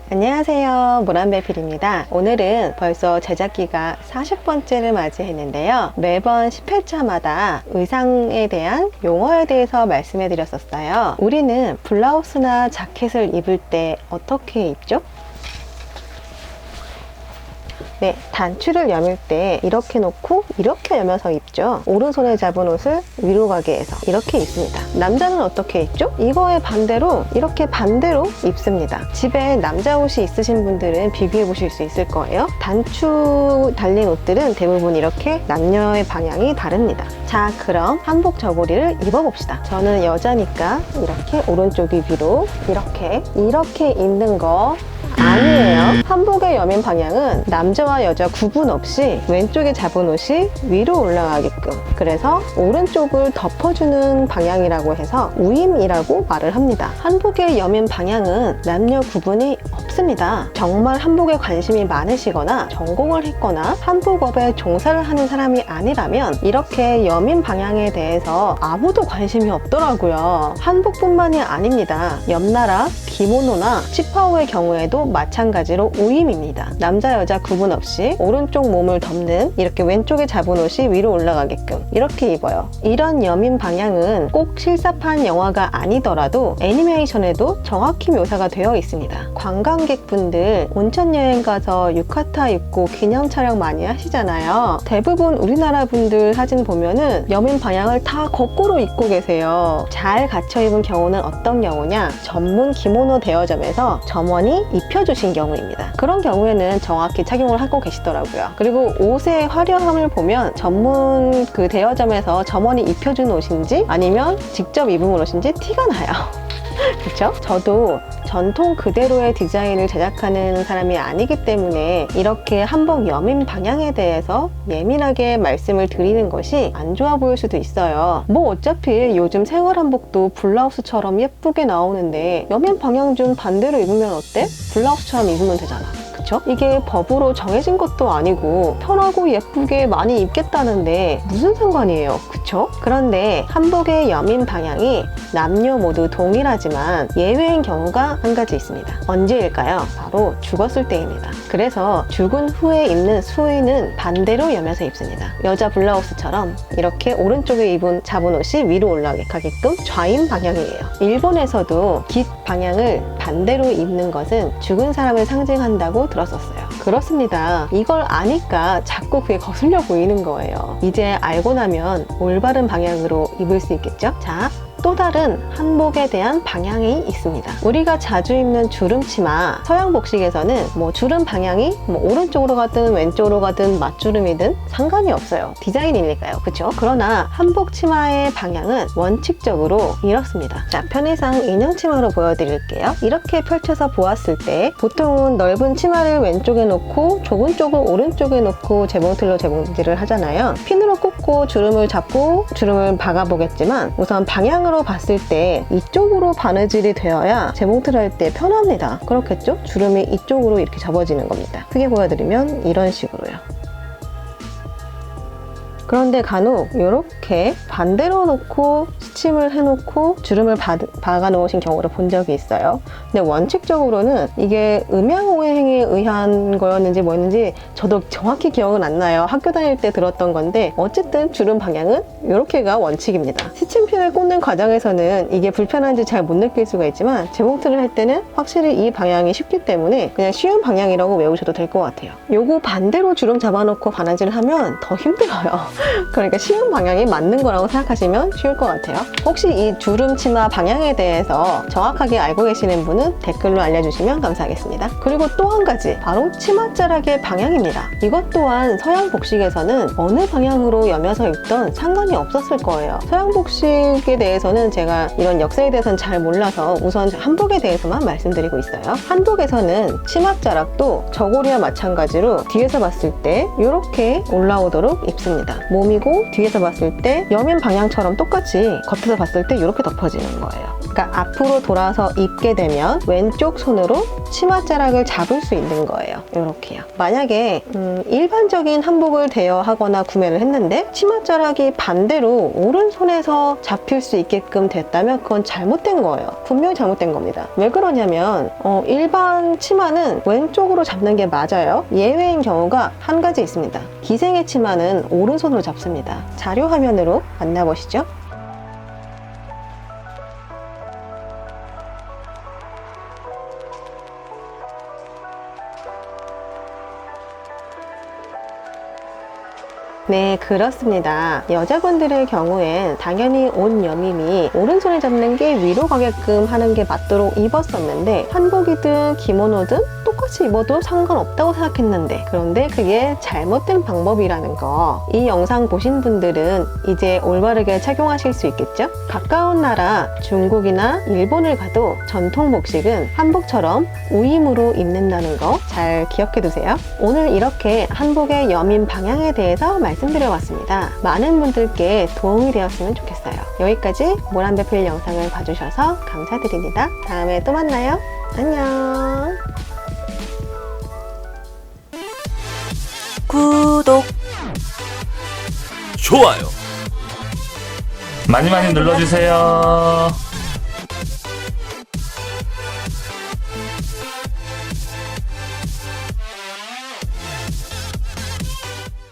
안녕하세요, 모란벨필입니다. 오늘은 벌써 제작기가 40번째를 맞이했는데요. 매번 10회차마다 의상에 대한 용어에 대해서 말씀해 드렸었어요. 우리는 블라우스나 자켓을 입을 때 어떻게 입죠? 네, 단추를 여밀 때 이렇게 놓고 이렇게 여며서 입죠. 오른손에 잡은 옷을 위로 가게 해서 이렇게 입습니다. 남자는 어떻게 입죠? 이거에 반대로 이렇게 반대로 입습니다. 집에 남자 옷이 있으신 분들은 비교해 보실 수 있을 거예요. 단추 달린 옷들은 대부분 이렇게 남녀의 방향이 다릅니다. 자, 그럼 한복 저고리를 입어봅시다. 저는 여자니까 이렇게 오른쪽이 위로 이렇게 입는 거 아니에요. 한복의 여민 방향은 남자와 여자 구분 없이 왼쪽에 잡은 옷이 위로 올라가게끔, 그래서 오른쪽을 덮어주는 방향이라고 해서 우임이라고 말을 합니다. 한복의 여민 방향은 남녀 구분이 없습니다. 정말 한복에 관심이 많으시거나 전공을 했거나 한복업에 종사를 하는 사람이 아니라면 이렇게 여민 방향에 대해서 아무도 관심이 없더라고요. 한복뿐만이 아닙니다. 옆나라 기모노나 치파오의 경우에도 마찬가지로 우임입니다. 남자 여자 구분 없이 오른쪽 몸을 덮는, 이렇게 왼쪽에 잡은 옷이 위로 올라가게끔 이렇게 입어요. 이런 여민 방향은 꼭 실사판 영화가 아니더라도 애니메이션에도 정확히 묘사가 되어 있습니다. 관광객분들 온천 여행 가서 유카타 입고 기념 촬영 많이 하시잖아요. 대부분 우리나라 분들 사진 보면은 여민 방향을 다 거꾸로 입고 계세요. 잘 갖춰 입은 경우는 어떤 경우냐? 전문 기모노 대여점에서 점원이 입혀주신 경우입니다. 그런 경우에는 정확히 착용을 하고 계시더라고요. 그리고 옷의 화려함을 보면 전문 그 대여점에서 점원이 입혀준 옷인지 아니면 직접 입은 옷인지 티가 나요. 그쵸? 저도 전통 그대로의 디자인을 제작하는 사람이 아니기 때문에 이렇게 한복 여민 방향에 대해서 예민하게 말씀을 드리는 것이 안 좋아 보일 수도 있어요. 뭐 어차피 요즘 생활 한복도 블라우스처럼 예쁘게 나오는데 여민 방향 좀 반대로 입으면 어때? 블라우스처럼 입으면 되잖아. 그쵸? 이게 법으로 정해진 것도 아니고 편하고 예쁘게 많이 입겠다는데 무슨 상관이에요, 그쵸? 그런데 한복의 여민 방향이 남녀 모두 동일하지만 예외인 경우가 한 가지 있습니다. 언제일까요? 바로 죽었을 때입니다. 그래서 죽은 후에 입는 수의는 반대로 여며서 입습니다. 여자 블라우스처럼 이렇게 오른쪽에 잡은 옷이 위로 올라가게끔 좌인 방향이에요. 일본에서도 깃 방향을 반대로 입는 것은 죽은 사람을 상징한다고 들었었어요. 그렇습니다. 이걸 아니까 자꾸 그게 거슬려 보이는 거예요. 이제 알고 나면 올바른 방향으로 입을 수 있겠죠? 자, 또 다른 한복에 대한 방향이 있습니다. 우리가 자주 입는 주름치마, 서양 복식에서는 주름 방향이 오른쪽으로 가든 왼쪽으로 가든 맞주름이든 상관이 없어요. 디자인이니까요. 그쵸? 그러나 한복 치마의 방향은 원칙적으로 이렇습니다. 자, 편의상 인형치마로 보여드릴게요. 이렇게 펼쳐서 보았을 때 보통은 넓은 치마를 왼쪽에 놓고 좁은 쪽을 오른쪽에 놓고 재봉틀로 재봉질을 하잖아요. 핀으로 꽂고 주름을 잡고 주름을 박아보겠지만 우선 방향으로 봤을 때 이쪽으로 바느질이 되어야 재봉틀 할 때 편합니다. 그렇겠죠? 주름이 이쪽으로 이렇게 접어지는 겁니다. 크게 보여드리면 이런 식으로요. 그런데 간혹 이렇게 반대로 놓고 스침을 해놓고 주름을 박아 놓으신 경우를 본 적이 있어요. 근데 원칙적으로는 이게 음양오행에 의한 거였는지 뭐였는지 저도 정확히 기억은 안 나요. 학교 다닐 때 들었던 건데 어쨌든 주름 방향은 이렇게가 원칙입니다. 스침핀을 꽂는 과정에서는 이게 불편한지 잘 못 느낄 수가 있지만 재봉틀을 할 때는 확실히 이 방향이 쉽기 때문에 그냥 쉬운 방향이라고 외우셔도 될 것 같아요. 요거 반대로 주름 잡아놓고 바느질을 하면 더 힘들어요. 그러니까 쉬운 방향이 맞는 거라고 생각하시면 쉬울 것 같아요. 혹시 이 주름 치마 방향에 대해서 정확하게 알고 계시는 분은 댓글로 알려주시면 감사하겠습니다. 그리고 또 한 가지, 바로 치맛자락의 방향입니다. 이것 또한 서양 복식에서는 어느 방향으로 여며서 입던 상관이 없었을 거예요. 서양 복식에 대해서는 제가 이런 역사에 대해서는 잘 몰라서 우선 한복에 대해서만 말씀드리고 있어요. 한복에서는 치맛자락도 저고리와 마찬가지로 뒤에서 봤을 때 이렇게 올라오도록 입습니다. 몸이고 뒤에서 봤을 때 여민 방향처럼 똑같이 겉에서 봤을 때 이렇게 덮어지는 거예요. 그러니까 앞으로 돌아서 입게 되면 왼쪽 손으로 치맛자락을 잡을 수 있는 거예요. 이렇게요. 만약에 일반적인 한복을 대여하거나 구매를 했는데 치맛자락이 반대 반대로 오른손에서 잡힐 수 있게끔 됐다면 그건 잘못된 거예요. 분명히 잘못된 겁니다. 왜 그러냐면 일반 치마는 왼쪽으로 잡는 게 맞아요. 예외인 경우가 한 가지 있습니다. 기생의 치마는 오른손으로 잡습니다. 자료 화면으로 만나보시죠. 네, 그렇습니다. 여자분들의 경우엔 당연히 옷 여밈이 오른손에 잡는 게 위로 가게끔 하는 게 맞도록 입었었는데 한복이든 기모노든 똑같이 입어도 상관없다고 생각했는데, 그런데 그게 잘못된 방법이라는 거, 이 영상 보신 분들은 이제 올바르게 착용하실 수 있겠죠? 가까운 나라 중국이나 일본을 가도 전통 복식은 한복처럼 우임으로 입는다는 거 잘 기억해 두세요. 오늘 이렇게 한복의 여밈 방향에 대해서 말씀드려봤습니다. 많은 분들께 도움이 되었으면 좋겠어요. 여기까지 모란배필 영상을 봐주셔서 감사드립니다. 다음에 또 만나요. 안녕. 구독, 좋아요. 많이 눌러주세요.